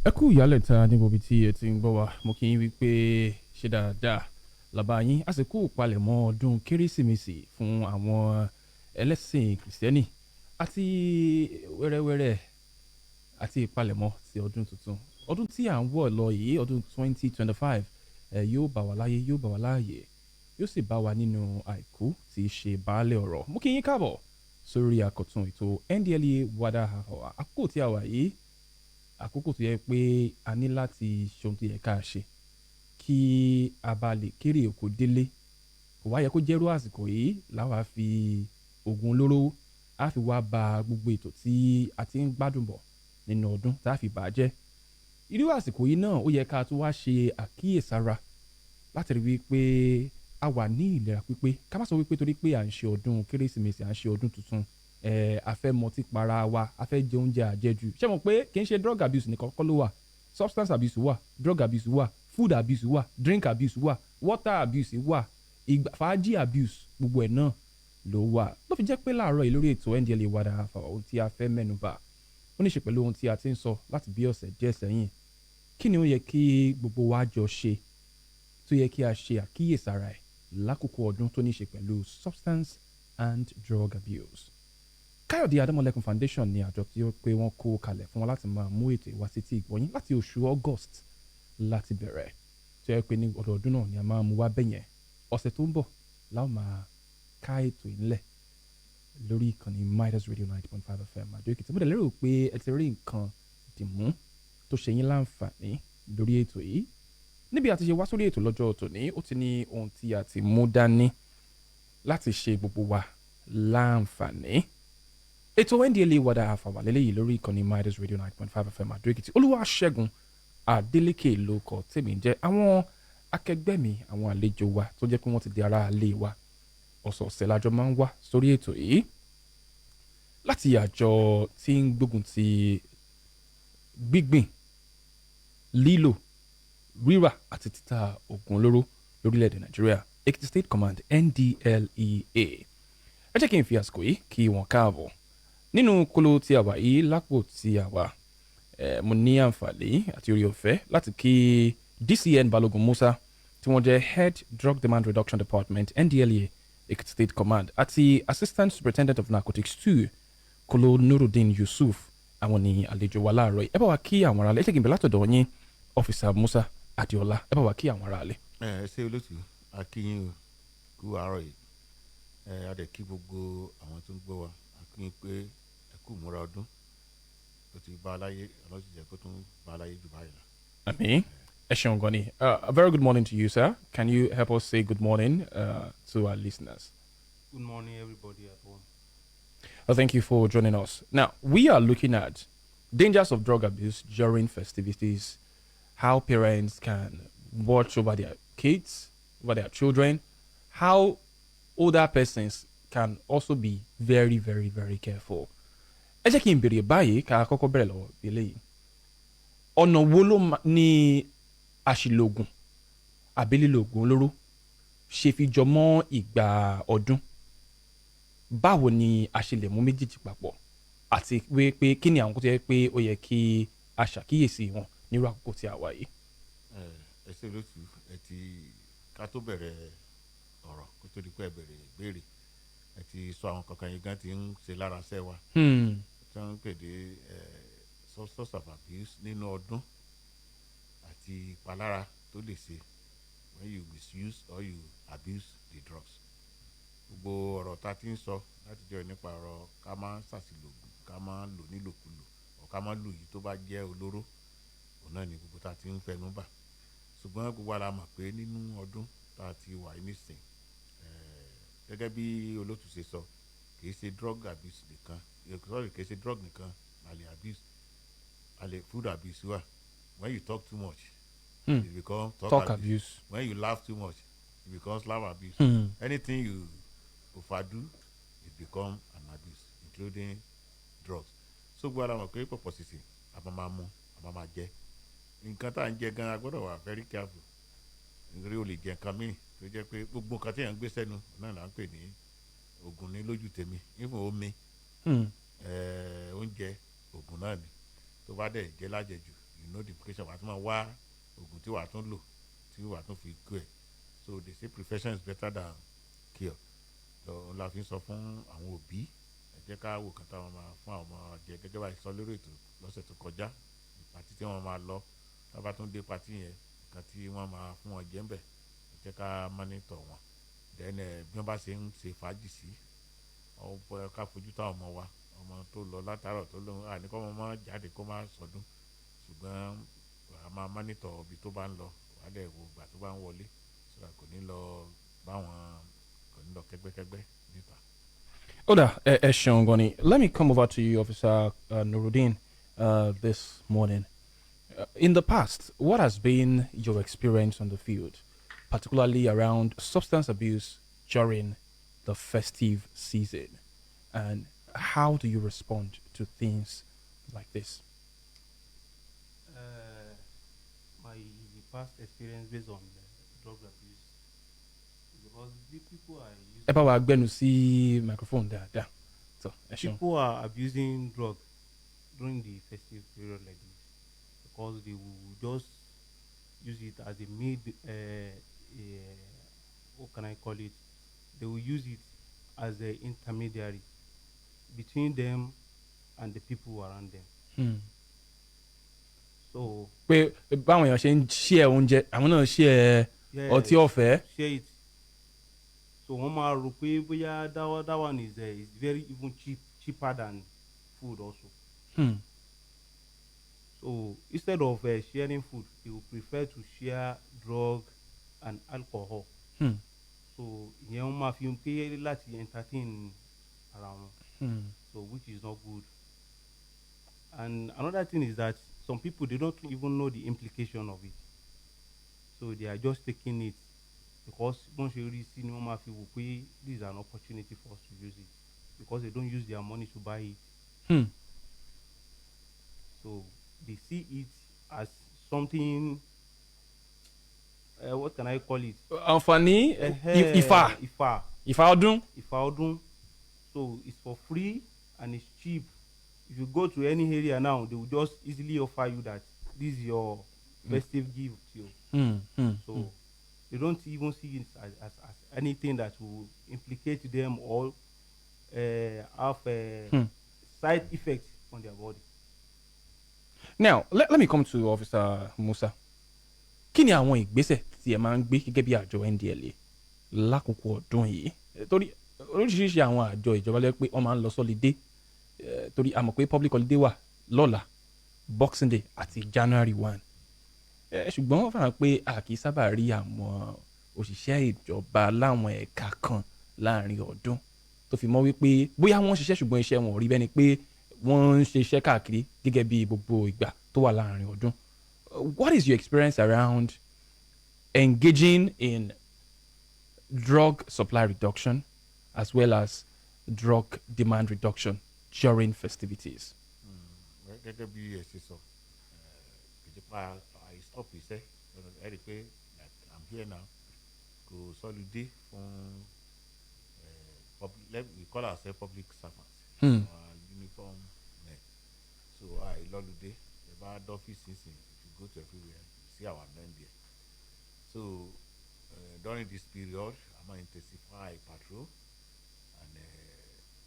Ẹ kú ìyálẹ̀ta ní gbogbo tí ẹ ti ń gbọ́ wa mo kí yín wípé ṣe dáadáa làbá yín a sì kú ìpalẹ̀mọ́ ọdún kérésìmesì fún àwọn ẹlẹ́sìn kìrìsìtẹ́nì àti wẹ́rẹ́wẹ́rẹ́ àti ìpalẹ̀mọ́ sí ọdún tuntun ọdún tí à ń wọ̀ lọ yìí ọdún 2025 yóò bá wa láyé yóò bá wa láàyè yóò sì bá wa nínú àìkú tí í ṣe baálẹ̀ ọ̀rọ̀ mo kí yín káàbọ̀ sórí àkọ́tún ètò NDLEA wàdà àkókò tí a wà yìí àkókò tó yẹ pé a ní láti ṣe ohun tó yẹ ká ṣe kí a bá lè kéré oko délé kò wá yẹ kó jẹ́rú àsìkò yìí láwa fi oògùn olóró á fi wá ba gbogbo ètò tí a ti ń gbádùn bọ̀ nínú ọdún tá a fi bà á jẹ́ irú àsìkò yìí náà ó yẹ ká tún wá ṣe àkíyèsára láti rí wípé a wà ní ìlera pípé ká má sọ wípé torí pé à ń ṣe ọdún kérésìmesì à ń ṣe ọdún tuntun a fẹ́ mọtí para wa a fẹ́ jẹ oúnjẹ àjẹjù ṣé mo pé kì í ṣe drug abuse nìkan kọ́ ló wà substance abuse wà drug abuse wà food abuse wà drink abuse wà water abuse wà fàájì abuse gbogbo ẹ̀ náà ló wà ló fi jẹ́ pé láàárọ̀ yìí lórí ètò NDLEA wàdà àfà ohun tí a fẹ́ mẹ́nubà ó ní ṣe pẹ̀lú ohun tí a ti ń sọ láti bí ọ̀sẹ̀ díẹ̀ sẹ́yìn kí ni ó yẹ kí gbogbo wa jọ ṣe tó yẹ kí a ṣe àkíyèsára ẹ̀ lákòókò ọdún tó ní ṣe pẹ̀lú substance and drug abuse. Káyọ̀dé Adémọ́lẹ́kun Foundation ni àjọ tí ó pé wọ́n kó kalẹ̀ fún wọn láti máa mú ètò ìwá sí ti ìgbọ̀nyín láti oṣù August láti bẹ̀rẹ̀ tó yẹ pé ní ọdọọdún náà ni a máa mú wá bẹ̀yẹn ọ̀sẹ̀ tó ń bọ̀ láwọn máa ká ètò ìlẹ̀ lórí ìkànnì Midas Radio 90.5 FM Àdó Èkìtì mo dẹ̀ lérò pé ẹ ti rí nǹkan dìmú tó ṣe yín láǹfààní lórí ètò yìí níbi àti ṣe wá sórí ètò lọ́jọ́ tòní ó ti ní ohun tí a ti mú dání láti ṣe gbogbo wa láǹfààní ètò NDLEA wàdà àfàwà lélẹ́yìí lórí ìkànnì Midas Radio 9.5 FM Àdó Èkìtì Olúwaṣẹ́gun Adélékè lóko tèmi jẹ́ àwọn akẹgbẹ́ mi àwọn àlejò wa tó jẹ́ pé wọ́n ti di ara ilé wa ọ̀sọ̀ọ̀sẹ̀ lájọ máa ń wá sórí ètò yìí láti àjọ tí ń gbógun ti gbígbìn lílò rírà àti títà oògùn olóró lórílẹ̀‐èdè Nàìjíríà Ekiti State Command NDLEA ẹ jẹ́ kí n fi àsìkò yìí kí wọ́n káàbọ̀ nínú kóló tí a wà yìí lápò tí a wà mo ní àǹfààní àti orí ọ̀fẹ́ láti kí DCN Balogun Musa tí wọ́n jẹ́ Head Drug Demand Reduction Department NDLEA Ekiti State Command àti Assistant Superintendent of Narcotics 2 Kolo Nurudeen Yusuf àwọn ní àlejò wa láàárọ̀ yìí ẹ bá wa kí àwọn ará ilé ẹ jẹ́ kí n bẹ̀rẹ̀ látọ̀dọ̀ yín Officer Musa Adiola ẹ bá wa kí àwọn ará ilé. ẹ ṣe olóòtú akínyìn o kú àárọ̀ yìí a dẹ̀ kí gbogbo àwọn tó ń gbọ́ wa akínyìn pé ẹ kú múra ọdún ó ti bá aláyé ọlọ́sìn jẹ́ kó tún bá aláyé jù báyìí lọ. Àmín. Ẹ ṣeun gan ni. A very good morning to you, sir. Can you help us say good morning to our listeners? Good morning, everybody at home. Thank you for joining us. Now, we are looking at dangers of drug abuse during festivities, how parents can watch over their kids, over their children, how older persons can also be very, very, very careful. Ẹ jẹ́ kí n bèrè báyìí ká kọ́kọ́ bẹ̀rẹ̀ lọ́wọ́ eléyìí. Ọ̀nà wo ló ní àṣìlògùn àbí lílo oògùn olóró ṣe fi jọ mọ́ ìgbà ọdún? Báwo ni a ṣe lè mú méjèèjì papọ̀ àti pé kí ni àwọn kó tó yẹ pé ó yẹ kí a ṣàkíyèsí wọn nírú àkókò tí a wà yìí? ẹ ṣe olóòtú ẹ ti ká tó bẹ̀rẹ̀ ọ̀rọ̀ kó tó di pé ẹ bẹ̀rẹ̀ ìbéèrè ẹ ti sọ àwọn kankan yìí gan ti ń ṣe lára ṣẹ́ wa tí wọ́n ń pèdè substance of abuse nínú ọdún àti ìpalára tó lè ṣe when you misuse or you abuse the drugs. Gbogbo ọ̀rọ̀ tá a ti ń sọ láti jẹ́ nípa ọ̀rọ̀ ká má ṣàṣìlògùn ká má lò nílòkulò ọ̀ ká má lò yìí tó bá jẹ́ olóró òun náà ni gbogbo tá a ti ń fẹnu bà ṣùgbọ́n gbogbo ara mọ̀ pé nínú ọdún tá a ti wà nísìn gẹ́gẹ́ bí olótù ṣe sọ kìí ṣe drug abuse nìkan kìí ṣe drug nìkan àlè abuse àlè food abuse wà when you talk too much it become talk abuse. When you laugh too much it becomes laugh abuse. Anything you overdo it become an abuse including drugs. So gbogbo ara mọ̀ pé pọ̀pọ̀ sísè àbá máa mú àbá máa jẹ nǹkan tá à ń jẹ gan-an a gbọ́dọ̀ wà very careful nítorí o lè jẹ nǹkan míì tó jẹ́ pé gbogbo nǹkan tí èèyàn ń gbé sẹ́nu náà là ń pè ní oògùn ní lójú tèmi even omi oúnjẹ oògùn náà ni tó bá dẹ̀ jẹ́ lájẹjù you know the implication wàá tún máa wá oògùn tí wàá tún lò tí wàá tún fi cure. So they say prevention is better than cure. So la fi ń sọ fún àwọn òbí ẹ jẹ́ ká wò kàn táwọn máa fún àwọn ọmọ jẹ gẹ́gẹ́ bá ìsọ lórí ètò lọ́sẹ̀ tó kọjá pàtí tí wọ́n máa lọ tá bá tún dé pàtí yẹn nǹkan tí wọ́n máa fún wọn jẹ ń bẹ̀ ẹ jẹ́ ká mọ́nítọ̀ wọn then bí wọ́n bá ṣe ń ṣe fàájì sí ọ̀pọ̀ ká fojú táwọn ọmọ wa ọmọ tó lọ látàárọ̀ tó lóun àní kọ́ ọmọ máa jáde kó máa sọdún ṣùgbọ́n a máa mọ́nítọ̀ ibi tó bá ń lọ wàá dẹ̀ wo ìgbà tó bá ń wọlé sọ̀rọ̀ kò ní lọ báwọn kò ní lọ kẹ́gbẹ́kẹ́gbẹ́ níta. Oda, Eshongoni, let me come over to you, Officer Nuruddin, this morning. In the past, what has been your experience on the field, particularly around substance abuse during the festive season? And how do you respond to things like this? My past experience based on drug abuse, because the people are using Ẹ bá wa gbẹ́nu sí microphone dáadáa. So, ẹ ṣeun. people are abusing drug during the festive period like this because they will just use it as a what can I call it? They will use it as an intermediary between them and the people around them. So Pé báwọn èèyàn ṣe ń share oúnjẹ, àwọn náà share ọtí ọ̀fẹ́. share it. So one máa rò pé bóyá that one is very even cheaper than food also. So instead of sharing food, they will prefer to share drug and alcohol. So ìyẹn wọ́n máa fi pé láti entertain ara wọn. So which is not good. And another thing is that some people, they don't even know the implication of it. So they are just taking it because once you really see no fi wò pé this is an opportunity for us to use it because they don't use their money to buy it. So they see it as something, what can I call it? Àǹfààní ìfà ọdún. So it's for free and it's cheap. If you go to any area now, they will just easily offer you that this is your festive gift. So they don't even see it as anything that will implicate them or have a side effect on their body. Now, let me come to Officer Musa. Kí ni àwọn ìgbésẹ̀ tí ẹ máa ń gbé gẹ́gẹ́ bí àjọ NDLEA lákòókò ọdún yìí? Torí oríṣiríṣi àwọn àjọ ìjọba lẹ́ pé wọ́n máa ń lọ sọ́lidé. Torí a mọ̀ pé public holiday wà lọ́la, Boxing Day àti January 1. Ṣùgbọ́n wọ́n fẹ́ràn pé a kì í sábà rí àwọn òṣìṣẹ́ ìjọba láwọn ẹ̀ka kan láàrin ọdún tó fi mọ́ wípé bóyá wọ́n ń ṣiṣẹ́ ṣùgbọ́n iṣẹ́ wọn ò rí bẹ́ẹ̀ ni pé wọ́n ń ṣe iṣẹ́ káàkiri gẹ́gẹ́ bí gbogbo ìgbà tó wà láàrin ọdún. What is your experience around engaging in drug supply reduction as well as drug demand reduction during festivities? Gẹ́gẹ́ bí ẹ ṣe sọ ìjọba I stop iṣẹ́ ẹ rí i pé like I'm here now kò sọ́lidé fún we call ourselves public servants. Uniform men. So I lọ́lùdé ẹ bá dọ́fíìsì sìn if you go to everywhere you see our men there. So during this period I máa intensify patrol and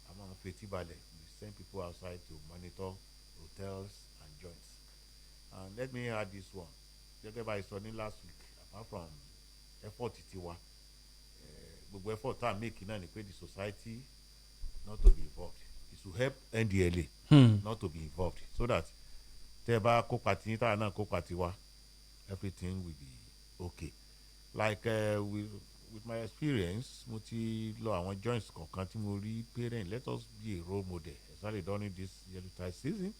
I máa fetí balẹ̀ we send people outside to monitor hotels and joints. And let me add this one gẹ́gẹ́ bá a sọ ní last week apart from effort tiwa gbogbo effort tá a make náà ni pé the society not to be involved is to help NDLEA not to be involved so that tẹ́ ẹ bá kópa tí táwa náà kópa tiwa everything will be okay. Like with my experience mo ti lọ àwọn joints kọ̀ọ̀kan tí mo rí parent let us be a role model especially during this Yuletide season.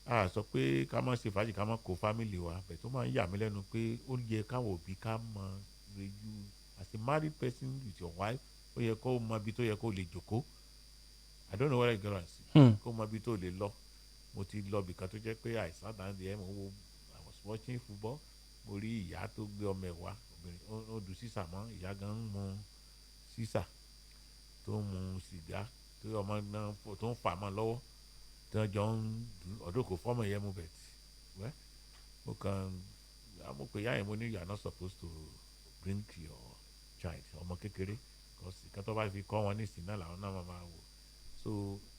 A sọ pé ká má ṣe fàájì ká má kó family wa bẹ̀ tó máa ń yà mí lẹ́nu pé ó yẹ káwọn òbí ká mọ reju as a married person with your wife ó yẹ kó mọ ibi tó yẹ kó lè jókòó. I don't know whether you get what I'm saying. Kó mọ ibi tó lè lọ. Mo ti lọ bìkan tó jẹ́ pé I sat down there I was watching football mo rí ìyá tó gbé ọmọ ẹ̀ wá obìnrin ó du sísà mọ́ ìyá gan ń mu sísà tó ń mu sìgá tó ọmọ náà tó ń fà mọ́ lọ́wọ́ tí wọ́n jọ ń dùn ọdún kò fọ́mọ yẹn mu bẹ̀ tí mo kàn mo pè yá yẹn mo ní you are not supposed to bring your child ọmọ kékeré because ìkan tó bá fi kọ́ wọn ní ìsìn náà làwọn náà máa wò so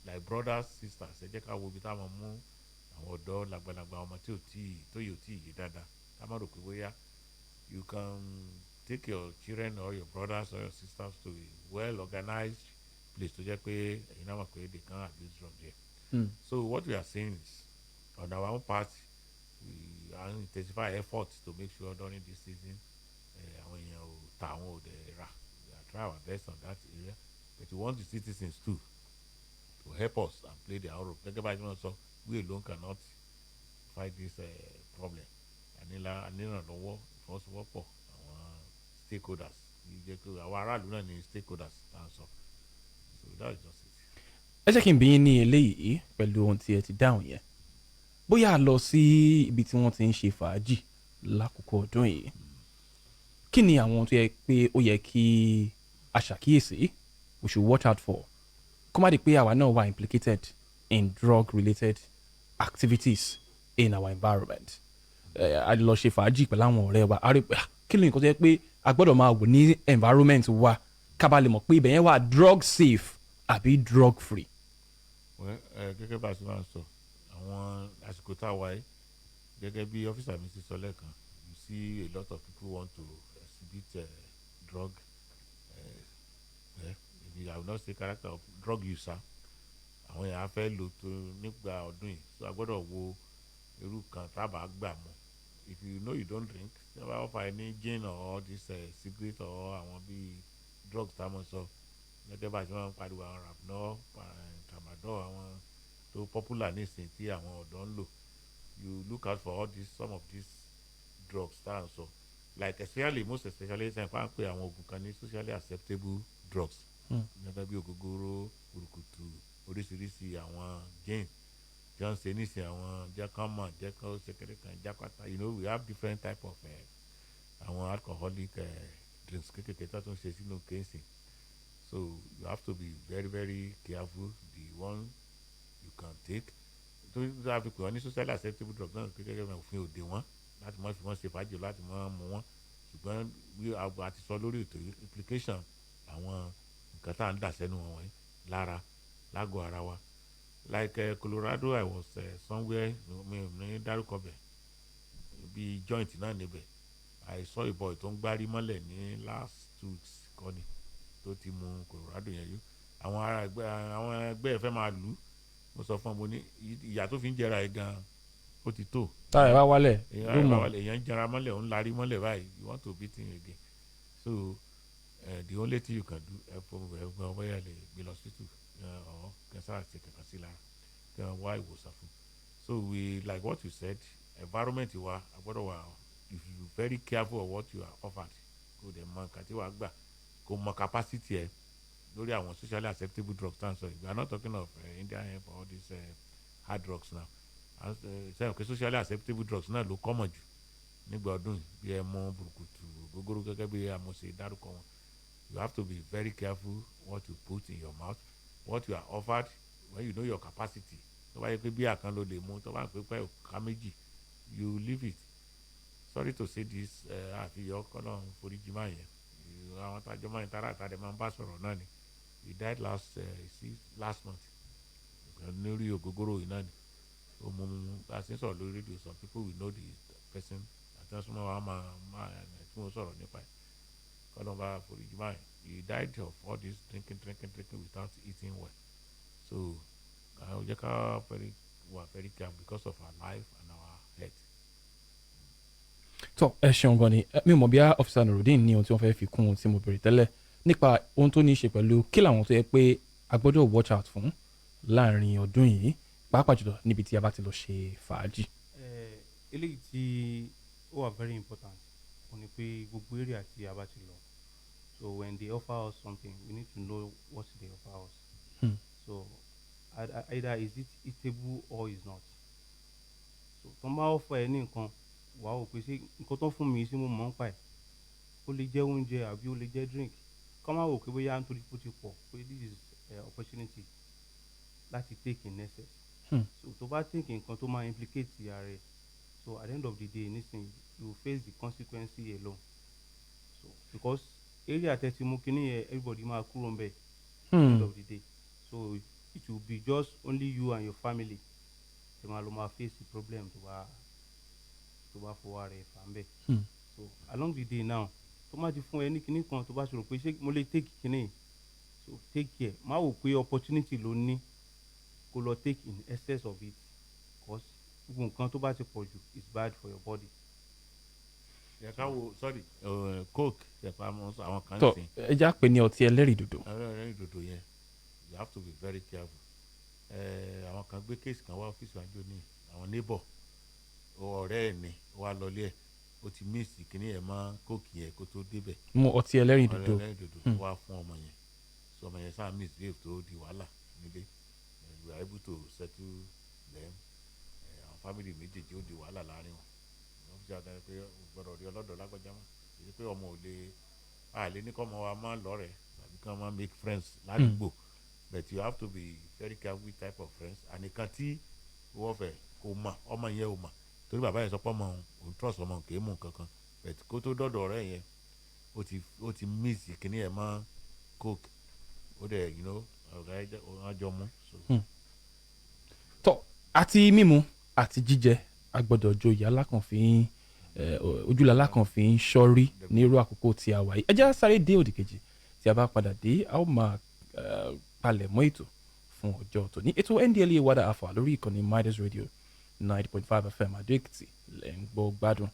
like brothers sisters ẹ jẹ́ ká wo ibi táwọn mú àwọn ọ̀dọ́ làgbàlagbà ọmọ tí yóò tí yé dáadáa ká má rò pé bóyá you can take your children or your brothers or your sisters to a well organized place tó jẹ́ pé ẹ̀yin náà mọ̀ pé they can abuse drugs there. So what we are saying is on our own part we are intensify efforts to make sure during this season àwọn èèyàn ò ta àwọn ò dẹ̀ rà we are try our best on that area but we want the citizens too to help us and play their own role gẹ́gẹ́ bá a ṣe máa sọ we alone cannot fight this problem ànírànlọ́wọ́ ìfọwọ́sowọ́pọ̀ àwọn stakeholders àwọn aráàlú náà ni stakeholders náà sọ so that is just it. ẹ jẹ́ kí n bí yín ní eléyìí pẹ̀lú ohun tí ẹ ti dáhùn yẹn bóyá a lọ sí ibi tí wọ́n ti ń ṣe fàájì lákòókò ọdún yìí kí ni àwọn ohun tó yẹ pé ó yẹ kí a ṣàkíyèsí we should watch out for kó má di pé àwa náà wà implicated in drug related activities in our environment a lọ ṣe fàájì pẹ̀lú àwọn ọ̀rẹ́ wa a rí pé kí ni nǹkan tó yẹ pé a gbọ́dọ̀ máa wò ní environment wa ká bá lè mọ̀ pé ibẹ̀ yẹn wà drug safe àbí drug free. gẹ́gẹ́ bá a ṣe máa ń sọ àwọn àsìkò tá a wáyé gẹ́gẹ́ bí ọ́fíìsà mi ti sọ lẹ́ẹ̀kan you see a lot of people want to exhibit drug maybe I will not say character of drug user àwọn èèyàn á fẹ́ lò tó nígbà ọdún yìí so a gbọ́dọ̀ wo irú kan tábà gbà mọ́ if you know you don't drink tí wọ́n bá wọ́n fa any gin or this cigarette or àwọn bíi drugs tá a mọ̀ sọ gẹ́gẹ́ bá a ṣe máa ń pariwo àwọn rapnol tramadol àwọn tó popular nísìnyí tí àwọn ọ̀dọ́ ń lò you look out for all these some of these drugs tá à ń sọ like especially most especially ṣe fà ń pè àwọn oògùn kan ní socially acceptable drugs gẹ́gẹ́ bí ògógóró burúkutu oríṣiríṣi àwọn gin tí wọ́n ń ṣe nísìnyí àwọn jẹ́kánmọ̀ jẹ́kán ṣẹkẹrẹ kan jápátá you know we have different type of àwọn alcoholic drinks kékeré tó tún ṣe sínú kéésì. So you have to be very very careful the one you can take. tó dáa fi pè wọ́n ní socially acceptable drugs náà kékeré náà òfin òde wọn láti mọ́ fi wọ́n ṣe fàájì láti mọ́ mú wọn ṣùgbọ́n bí a ti sọ lórí ètò implication àwọn nǹkan tá à ń dà sẹ́nu wọn wọ̀nyí lára lágọ̀ọ́ ara wa like Colorado I was somewhere mi ní dárúkọ bẹ̀ bí joint náà níbẹ̀ I saw a boy tó ń gbárí mọ́lẹ̀ ní last 2 weeks kọ́ni tó ti mu Colorado yẹn yó àwọn ẹgbẹ́ ẹ̀ fẹ́ máa lù ú mo sọ fún ọ mo ní ìyà tó fi ń jẹra ẹ̀ gan-an ó ti tó. táyà bá wálẹ̀ èèyàn ń jẹra mọ́lẹ̀ òun larí mọ́lẹ̀ báyìí you want to beat him again so the only thing you can do ẹ fún ẹgbẹ́ ọwọ́ yẹn lè gbé lọ hospital ọ̀ kẹsàn-án àti kẹkàn sí lára kí wọ́n wá ìwòsàn fún so we like what you said environment wa agbọ́dọ̀ wà if you very careful of what you are offered kò dẹ̀ mọ nǹkan tí wàá gbà kò mọ capacity ẹ lórí àwọn socially acceptable drugs tan so we are not talking of Indian hemp or all these hard drugs now sẹ́yìn pé socially acceptable drugs náà ló common jù nígbà ọdún bí ẹ mọ burúkutu gógóró gẹ́gẹ́ bí amọ̀ṣe dárúkọ wọn you have to be very careful what you put in your mouth what you are offered when you know your capacity tó bá yẹ pé bí àkàn ló lè mú tó bá ń pè pé ọ̀ká méjì you leave it sorry to say this àfihàn kọ́nà foríjì máa yẹn àwọn tájọ́ máa ń tara àtàdé máa ń bá sọ̀rọ̀ náà ni he died last month lórí ògógóró yìí náà ni ó mú àti sọ̀rọ̀ lórí rédíò some people will know the person àti wọ́n súnmọ́ wa máa tí wọ́n sọ̀rọ̀ nípa ẹ̀ kọ́nà bá foríjì máa yẹn he died of all this drinking without eating well so ó jẹ́ ká wà very careful because of our life and our health. tó ẹ ṣeun gan ni mi ò mọ̀ bí ọ́fíìsà Nurudeen ní ohun tí wọ́n fẹ́ fi kún ohun tí mo béèrè tẹ́lẹ̀ nípa ohun tó ní í ṣe pẹ̀lú kí làwọn tó yẹ pé a gbọ́dọ̀ watch out fún láàrin ọdún yìí pàápàá jùlọ níbi tí a bá ti lọ ṣe fàájì. eléyìí tí ó wà very important ó ní pé gbogbo area tí a bá ti lọ so when they offer us something we need to know what they offer us. So either is it eatable or is not. So tó ń bá offer ẹ ní nǹkan wàá wò pé ṣé nǹkan tó ń fún mi sí mo mọ̀ ń pa ẹ̀ ó lè jẹ́ oúnjẹ àbí ó lè jẹ́ drink kọ́ máa wò pé bóyá nítorí pé ó ti pọ̀ pé this is opportunity láti take in excess. So tó bá take nǹkan tó máa implicate ara rẹ̀ So at the end of the day, listen, you face the consequences alone. So because area tẹ́tí mú kíní yẹn everybody máa kúrò ń bẹ̀ at the end of the day. So it will be just only you and your family. Ẹ máa lọ máa face the problem tó bá fọwọ́ rẹ̀ fà ń bẹ̀. So along the day now, tó má ti fún ẹ ní kíní kan tó bá ṣòro pé ṣé mo lè take kíní, so take care. Má wò pé opportunity ló ní kó lọ take in excess of it, because gbogbo nǹkan tó bá ti pọ̀ jù is bad for your body. Yẹ̀ká wo sorry coke yẹ̀pá mọ́ àwọn kan tọ sìn. ẹja pè ní ọtí ẹlẹ́rìndòdò. ẹlẹ́rìndòdò yẹn you have to be very careful. Àwọn kan gbé case kan wá ọ́fíìsì wájú ní àwọn neighbor ọ̀rẹ́ ẹ̀ ni ó wá lọlé ẹ̀ ó ti miss kíní ẹ̀ mọ́ coke yẹn kó tó débẹ̀. mú ọtí ẹlẹ́rìndòdò. ẹlẹ́rìndòdò wá fún ọmọ yẹn so ọmọ yẹn sáà misbehave tó di wàhálà nílé we are able to settle them. Àwọn family méjèèjì ó di wàhálà láàrin wọn. Wọ́n fi ṣàdáyé pé gbọ́dọ̀ rí ọlọ́dọ̀ lágbájá mọ́ èyí pé ọmọ ò lè àlè ní kọ́ ọmọ wa máa lọ́rẹ̀ẹ́ tàbí kí wọ́n máa make friends ládùúgbò but you have to be very careful with type of friends and nǹkan tí wọ́n fẹ́ kó mọ̀ ọmọ yẹn ò mọ̀ torí bàbá yẹn sọ pé ọmọ òun trust ọmọ kì í mú nǹkan kan but kó tó dọ́dọ̀ ọ̀rẹ́ yẹn ó ti miss kíní ẹ̀ mọ́ coke ó dẹ̀ ọ̀gá ẹ̀ jọ mú. tọ àti mímu àti jíjẹ agbọ́dọ̀ joyè alákànfin ojúlá alákànfin ṣọ́rí ní irú àkókò tí a wà yìí. ẹ jẹ́ sáré dé òdì kejì tí a bá padà dé a ó máa palẹ̀ mọ́ ètò fún ọjọ́ tòní. ètò NDLEA wàdà àfà lórí ìkànnì Midas Radio 90.5 FM Adó Èkìtì lẹ́ ń gbọ́ gbádùn.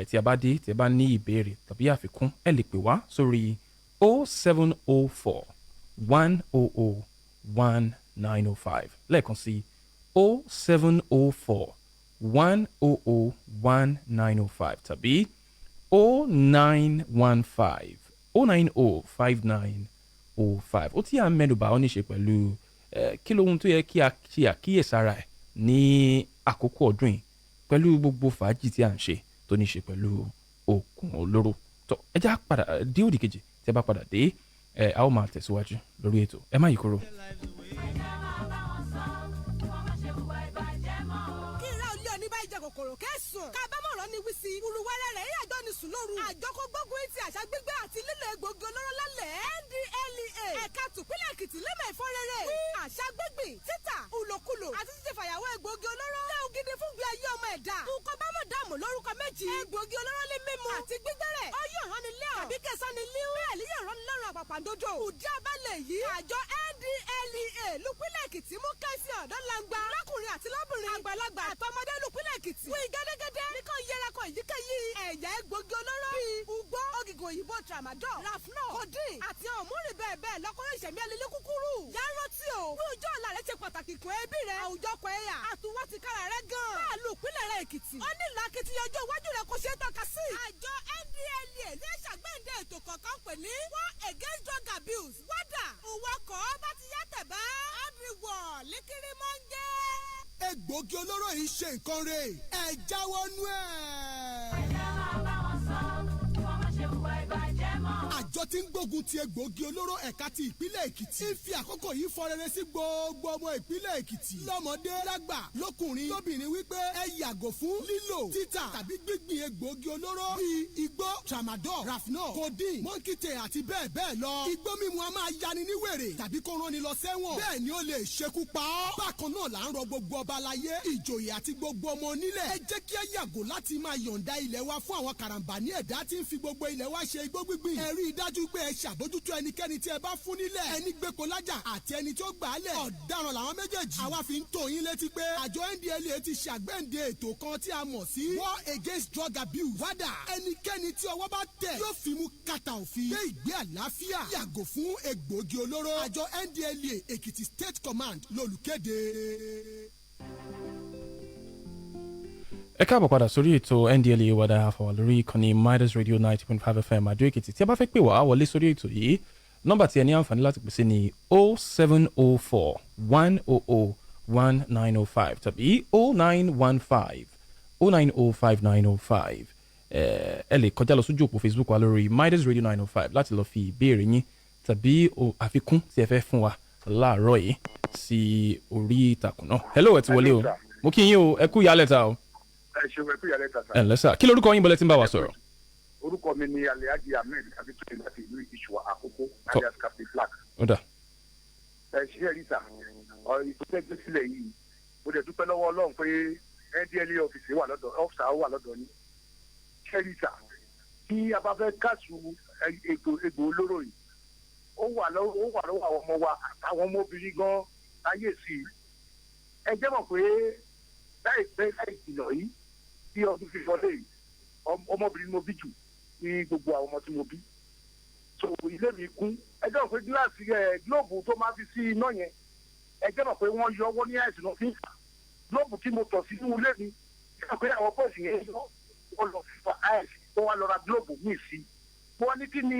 tí a bá dé tí ẹ bá ní ìbéèrè tàbí àfikún ẹ lè pè wá sórí 0704 100 1905 lẹ́ẹ̀kan sí 0704 100 1905 tàbí 0915 090 5905. ó tí a mẹ́nubà ó ní ṣe pẹ̀lú kí lóhun tó yẹ kí a ṣe àkíyèsára ẹ̀ ní àkókò ọdún yìí pẹ̀lú gbogbo fàájì tí a ń ṣe tó ní ṣe pẹ̀lú òògùn olóró. tó ẹ já padà dé òdì kejì tí ẹ bá padà dé a ó máa tẹ̀síwájú lórí ètò ẹ má yí kúrò. kòkòrò kẹsùn kábàámọ̀rọ̀ ni wísí olùwárẹ̀ rẹ̀ yíyá àjọ ni sùn lóru àjọkọ gbógun etí àṣà gbígbé àti lílo egbògi olóró lálẹ́ NDLEA ẹ̀ka tùpínlẹ̀ Èkìtì lẹ́mọ̀ ẹ̀fọ́ rere àṣà gbígbìn títà ìlòkulò àti títí fàyàwọ́ egbògi olóró léwu gidi fún gbé ayé ọmọ ẹ̀dá nǹkan bá mọ̀ dààmú lórúkọ méjì egbògi olóró ní mímu àti gbígbẹ́rẹ̀ ọyọ́ ìrànilẹ́ tàbí kẹsàn ni líw bẹ́ẹ̀ ni yóò ránilẹ́rùn àpàpàǹdodo òdi abálẹ̀ yìí àjọ NDLEA lùpínlẹ̀ Èkìtì mú kẹ́sì ọ̀dọ́ langba lọ́kùnrin àti lọ́bìnrin àgbàlagbà àtọmọdé lùpínlẹ̀ Èkìtì fún igẹ́dẹ́gẹ́dẹ́ nìkan yẹra kan èyíkéyìí ẹ̀yà egbògi olóró bíi ugbó ògìgò òyìnbó tramadol rafnol codeine àti ọ̀múrì bẹ́ẹ̀ bẹ́ẹ̀ lọ́kọ́rọ́ ìṣẹ̀mí ẹlẹ́lẹ́ kúkúrú yàrá tí o ní ọjọ́ ọ̀la rẹ ṣe pàtàkì kún ẹbí rẹ àwùjọ kọ ẹ̀yà àtúwọ́ ti kára rẹ gan-an máa lu ìpínlẹ̀ rẹ Èkìtì ó nílò akitiyan ọjọ́ iwájú rẹ kò ṣe é tọ́ka sí. àjọ NDLEA ní ṣàgbéǹde ètò kọ̀ọ̀kan pè ní war against drug abuse wádà òwòkọ̀ bá ti yá tẹ̀bá everywhere lékiri máa ń jẹ́. egbògi olóró yìí ṣe nǹkan rẹ̀ ẹ jáwọ́ nú ẹ̀. ẹ̀jẹ̀ máa bá wọn sọ kí wọ́n má ṣe hùwà ìbàjẹ́ mọ́. àjọ tí ń gbógun ti egbògi olóró ẹ̀ka ti ìpínlẹ̀ Èkìtì ń fi àkókò yìí fọ rere sí gbogbo ọmọ ìpínlẹ̀ Èkìtì lọ́mọdé lágbà lọ́kùnrin lóbìnrin wípé ẹ yàgò fún lílò títà tàbí gbígbìn egbògi olóró bíi igbó tramadol rafnol codeine mọ́kìtè àti bẹ́ẹ̀ bẹ́ẹ̀ lọ. igbó mímu a máa yani ní wèrè tàbí kó rán ni lọ sẹ́wọ̀n bẹ́ẹ̀ ni ó lè ṣekú pa ọ́. bákan náà là ń rọ gbogbo ọba aláyé ìjòyè àti gbogbo ọmọ onílẹ̀ ẹ jẹ́ kí ẹ yàgò láti máa yọ̀ǹda ilẹ̀ wa fún àwọn karambání ẹ̀dá tí ń fi gbogbo ilẹ̀ wa ṣe igbó gbígbìn. ẹ rí i dájú pé ẹ ṣàbójútó ẹnikẹ́ni tí ẹ bá fún nílẹ̀ ẹni gbépo lájà àti ẹni tó gbà á lẹ̀ ọ̀daràn làwọn méjèèjì. àwa fi ń tó yín létí pé àjọ NDLEA ti ṣàgbéǹde ètò kan tí a mọ̀ sí war against drug abuse wádà ẹnikẹ́ni tí ọwọ́ bá tẹ̀ yóò fi mú kàtà òfin gbé ìgbé àlàáfíà yàgò fún egbògi olóró. àjọ NDLEA Èkìtì State Command lolùkéde. ẹ káàbọ̀ padà sórí ètò NDLEA wàdà àfọwà lórí ìkànnì Midas Radio 90.5 FM Adó Èkìtì. tí a bá fẹ́ pè wá wọlé sórí ètò yìí nọ́mbà tí ẹ ní àǹfààní láti pèsè ní 0704 100 1905 tàbí 0915 090 5905. ẹ lè kọjá lọ sójú òpó Facebook wa lórí Midas Radio 905 láti lọ fi ìbéèrè yín tàbí àfikún tí ẹ fẹ́ fún wa láàárọ̀ yìí sí orí ìtàkùn náà. hello ẹ ti wọlé o mo kí yín o ẹ kú ìyálẹ̀ ta o. ẹ ṣe wẹ fúyà lẹ́tà sá. ẹ ǹlẹ́ sà kí lorúkọ yín bọ́lẹ̀ tí ń bá wa sọ̀rọ̀. orúkọ mi ni Alhaji Ahmed Abitunde láti ìlú Ìṣùwà Àkókò alias Captain Black. ó dà. ẹ ṣe ẹ rí sà ìtúsẹ́ gbé sílẹ̀ yìí mo dẹ̀ dúpẹ́ lọ́wọ́ Ọlọ́run pé NDLEA ọ́fíìsì wà lọ́dọ̀ ní. ṣe rí sà tí a bá fẹ́ káàsù egbò olóró yìí ó wà lọ́wọ́ àwọn ọmọ wa àtàwọn ọmọbìnrin gan ayé sí i. ẹ jẹ́ mọ̀ pé láìpẹ́ láì jìnnà yìí tí ọdún fi wọlé yìí ọmọbìnrin mo bí jù ní gbogbo àwọn ọmọ tí mo bí. so ilé mi kún ẹ jẹ́ mọ̀ pé gíláàsì gílóòbù tó máa fi sí iná yẹn ẹ jẹ́ mọ̀ pé wọ́n yọ ọwọ́ ní àìsàn náà fi ń fà gílóòbù tí mo tọ̀ sí inú ilé mi ẹ jẹ́ pé àwọn bọ́ọ̀sì yẹn yọ wọ́n lọ fi fa àìsàn tó wá lọ ra gílóòbù míì sí wọ́n ní kí ni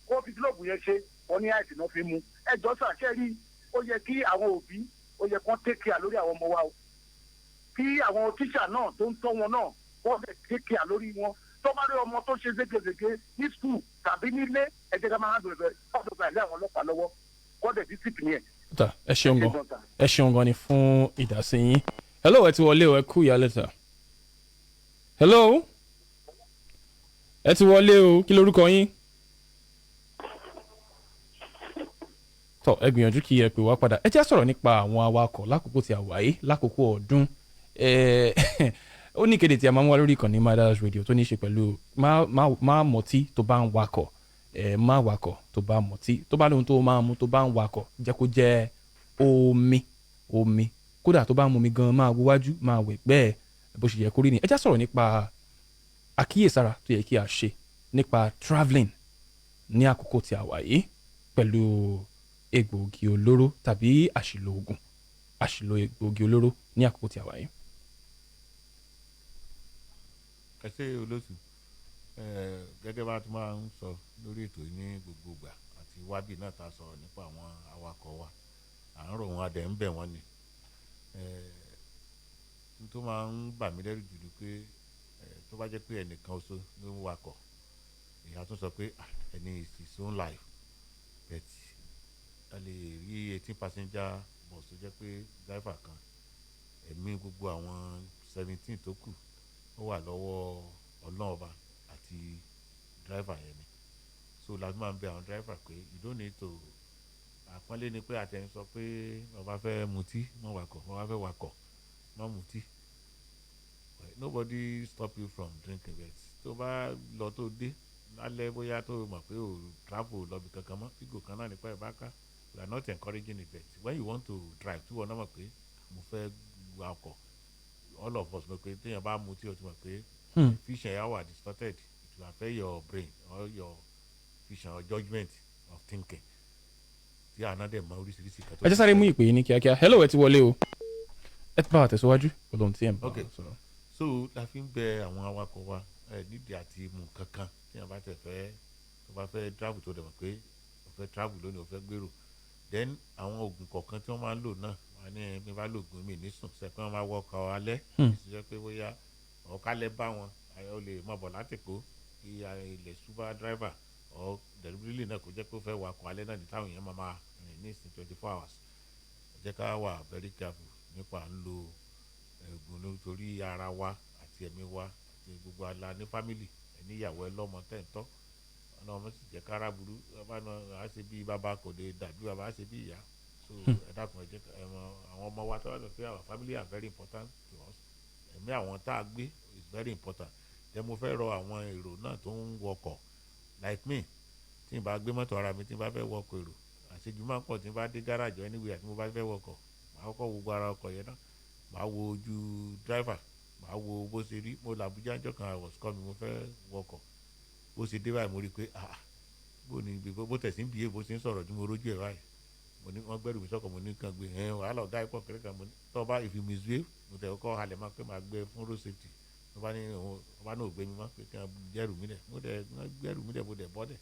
wọ́n fi gílóòbù yẹn ṣe wọ́n ní àìsàn náà fi mú ẹ jọ sàṣẹ́ rí ó yẹ kí àwọn òbí ó yẹ kán take care lórí àwọn ọmọ wa o kí àwọn tíṣà náà tó ń tọ́ wọn náà wọ́n lè take care lórí wọn tó bá rí ọmọ tó ṣe ségesège ní skul tàbí nílé ẹ jẹ́ ká máa ń bẹ̀rẹ̀ ọ̀dọ̀ bá ilé àwọn ọlọ́pàá lọ́wọ́ kọ́dẹ̀ discipline yẹn. ẹ ṣeun gan ni fún ìdásí yín. hello ẹ ti wọlé o ẹ kú ìyálẹ̀ta. hello ẹ ti wọlé o kí lorúkọ yín. tọ ẹ gbìyànjú kí ẹ pè wá padà ẹ jẹ́ sọ̀rọ̀ nípa àwọn awakọ̀ lákòókò tí a wáyé lákòókò ọdún ó ní ìkéde tí a máa ń wá lórí ìkànnì Midas Radio tó ní í ṣe pẹ̀lú má mọtí tó bá ń wakọ̀ má wakọ̀ tó bá mọtí tó bá lóhun tó máa mu tó bá ń wakọ̀ jẹ́ kó jẹ́ omi kódà tó bá ń mu mi gan máa wo wájú máa wẹ̀ gbẹ́ bó ṣe yẹ kó rí ni ẹ jẹ́ sọ̀rọ̀ nípa àkíyèsára tó yẹ kí a ṣe nípa travelling ní àkókò tí a wáyé pẹ̀lú egbòogi olóró tàbí àṣìlò egbòogi olóró ní àkókò tí a wáyé. ẹ ṣé olóṣù gẹ́gẹ́ bá a ti máa ń sọ lórí ètò yìí ní gbogbo ìgbà àti wábì náà ta sọ̀rọ̀ nípa àwọn awakọ̀ wa à ń rò wọn adẹ̀ ń bẹ̀ wọ́n ni n tó máa ń bà mí lẹ́rù jù ni pé tó bá jẹ́ pé ẹnìkan oṣù ló ń wakọ̀ èèyàn tún sọ pé ẹni is his own life but a lè rí 18 passenger bus tó jẹ́ pé driver kan ẹ̀mí gbogbo àwọn 17 tó kù ó wà lọ́wọ́ ọlọ́ọ̀ba àti driver yẹn ni so la máa ń bẹ àwọn driver pé you don't need to àpọ́nlé ni pé àtẹ̀yìn sọ pé ọba fẹ́ mutí mọ́ wakọ̀ ọba fẹ́ wakọ̀ mọ́ mutí nobody stop you from drinking but tó bá lọ tó dé lálẹ́ bóyá tó mọ̀ pé o travel lọ́bi kankan mọ́ fígò kan náà nípa ìbáká we are not encouraging it but when you want to drive tí wọ́n náà mọ̀ pé mo fẹ́ wakọ̀ all of us mọ̀ pé téèyàn bá mutí o ti mọ̀ pé vision yà wà distorted it will affect your brain or your vision or judgement of thinking tí àná dẹ̀ mọ oríṣiríṣi kan tó. ẹ jẹ́ sáré mú ìpè yín ní kíákíá hello ẹ ti wọlé o ẹ ti bá wa tẹ̀síwájú olóhùn tí ẹ̀ ń bá wa sọ̀rọ̀. so la fi ń bẹ àwọn awakọ̀ wa nídìí àti mú kankan tí wọ́n bá tẹ̀ fẹ́ tó bá fẹ́ travel tó dẹ̀ mọ̀ pé o fẹ́ travel lónìí o fẹ́ gbèrò then àwọn oògùn kọ̀ọ̀kan tí wọ́n máa ń lò náà wà ní mi bá lògùn mi ní sùn sẹ́kọ́ wọn máa wọ ọkọ̀ alẹ́ ìṣiṣẹ́ pé bóyá ọ̀kálẹ̀ bá wọn o lè mọ̀ bọ̀ láti kó ilẹ̀ super driver or deliberately náà kò jẹ́ pé ó fẹ́ wakọ̀ alẹ́ náà ní táwọn èèyàn máa rìn ní ìsìn 24 hours jẹ́ ká wà very careful nípa ń lo oògùn nítorí ara wa àti ẹ̀mí wa àti gbogbo ala ní family ẹni ìyàwó ẹ lọ́mọ tẹ̀ǹtọ́ ọ̀nà ọmọ sì jẹ́ kára burú bàbá náà á ṣe bí bàbá kò lè dàbí bàbá á ṣe bí ìyá so ẹ dákun ẹ jẹ́ àwọn ọmọ wa tó wà lọ pé our family are very important to us ẹ̀mí àwọn tá a gbé is very important then mo fẹ́ rọ àwọn èrò náà tó ń wọkọ̀ like me tí n bá gbé mọ́tò ara mi tí n bá fẹ́ wọkọ̀ èrò àṣejù máa ń pọ̀ tí n bá dé gáràjì anywhere tí mo bá fẹ́ wọkọ̀ màá kọ́kọ́ wo gbogbo ara ọkọ̀ yẹn náà màá wo ojú driver màá wo bó ṣe rí mo làbújá ńjọ́ kan I was coming mo fẹ́ wọkọ̀ bó ṣe dé báyìí mo rí i pé bó tẹ̀sí ń bìí bó ṣe ń sọ̀rọ̀ tí mo rójú ẹ̀ báyìí mo ní wọ́n gbẹ́rù mi sọ́kọ̀ mo ní kan gbé wàhálà ọ̀gá ẹ̀kọ́ kẹrẹ́ kan mo ní tọ́ba if you misbehave mo tẹ̀ kọ́ halẹ̀ máa pé máa gbé fún road safety ọba náà gbé mi mọ́ pé kí wọ́n jẹ́rù mi dẹ̀ mo dẹ̀ gbẹ́rù mi dẹ̀ mo dẹ̀ bọ́ dẹ̀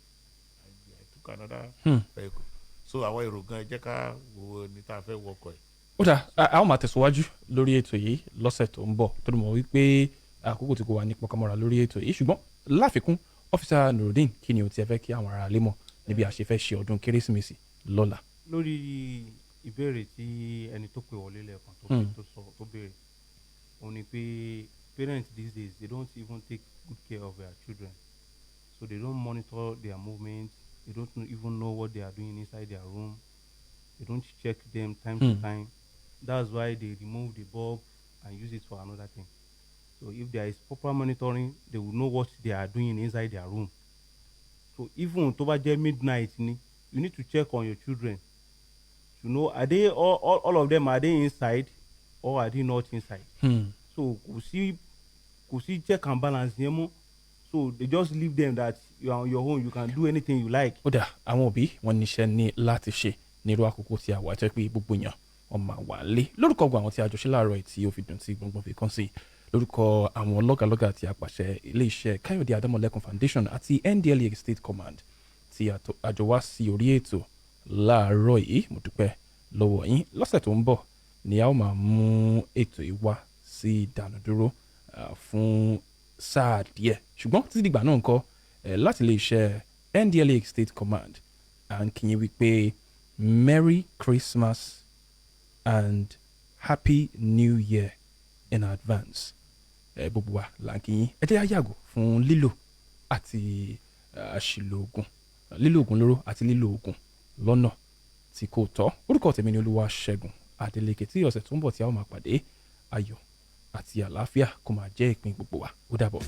I took another vehicle so àwọn èrò gan ẹ jẹ́ ká wo ní tá a fẹ́ wọkọ̀ ẹ̀. ó dà a ó máa tẹ̀síwájú lórí ètò yìí lọ́sẹ̀ tó ń bọ̀ tó mọ̀ wípé àkókò tí kò wà ní pọkànmọ́ra lórí ètò yìí ṣùgbọ́n láfikún ọ́fíìsà Nurudeen kí ni o ti ẹ fẹ́ kí àwọn ará lé mọ̀ níbi a ṣe fẹ́ ṣe ọdún kérésìmesì lọ́la. lórí ìbéèrè tí ẹni tó pè wọlé lẹ́ẹ̀kan tó béèrè òun ni pé parents these days, they don't even take good care of their children. So they don't monitor their movements. They don't even know what they are doing inside their room. They don't check them time to time. That's why they remove the bulb and use it for another thing. So if there is proper monitoring, they will know what they are doing inside their room. So even over midnight, you need to check on your children to know, are they all of them, are they inside or are they not inside? So kò sí check and balance yẹn mọ́. So they just leave them that you are on your own, you can do anything you like. ó dà àwọn òbí wọn níṣẹ́ ní láti ṣe nírú àkókò tí a wà jẹ́ pé gbogbo èèyàn wọn máa wà lé lórúkọ gbogbo àwọn tí a jọ ṣe láàárọ̀ tí ó fi dùn tí gbọ̀ngbọ̀n fi kàn sí lórúkọ àwọn lọ́gàlọ́gà àti àpàṣẹ iléeṣẹ́ Káyọ̀dé Adamọlẹ́kun Foundation àti NDLEA State Command tí àjọ wá sí orí ètò láàárọ̀ yìí mo dúpẹ́ lọ́wọ́ yín lọ́sẹ̀ tó ń bọ̀ ni a ó máa mú ètò yìí wá sí ìdánudúró fún sáà díẹ̀ ṣùgbọ́n títí dìgbà náà ńkọ́ láti iléeṣẹ́ NDLEA State Command à ń kí yín wípé Merry Christmas and Happy New Year in advance. Gbogbo wa là ń kí yín ẹ jẹ́ á yàgò fún lílò àti àṣìlò oògùn lílò oògùn lóró àti lílò oògùn lọ́nà tí kò tọ́. Orúkọ tèmi ni Olúwaṣẹ́gun Adélékè tí ọ̀sẹ̀ tó ń bọ̀ tí a ó máa pàdé ayọ̀ àti àlàáfíà kó máa jẹ́ ìpín gbogbo wa ó dàbọ̀.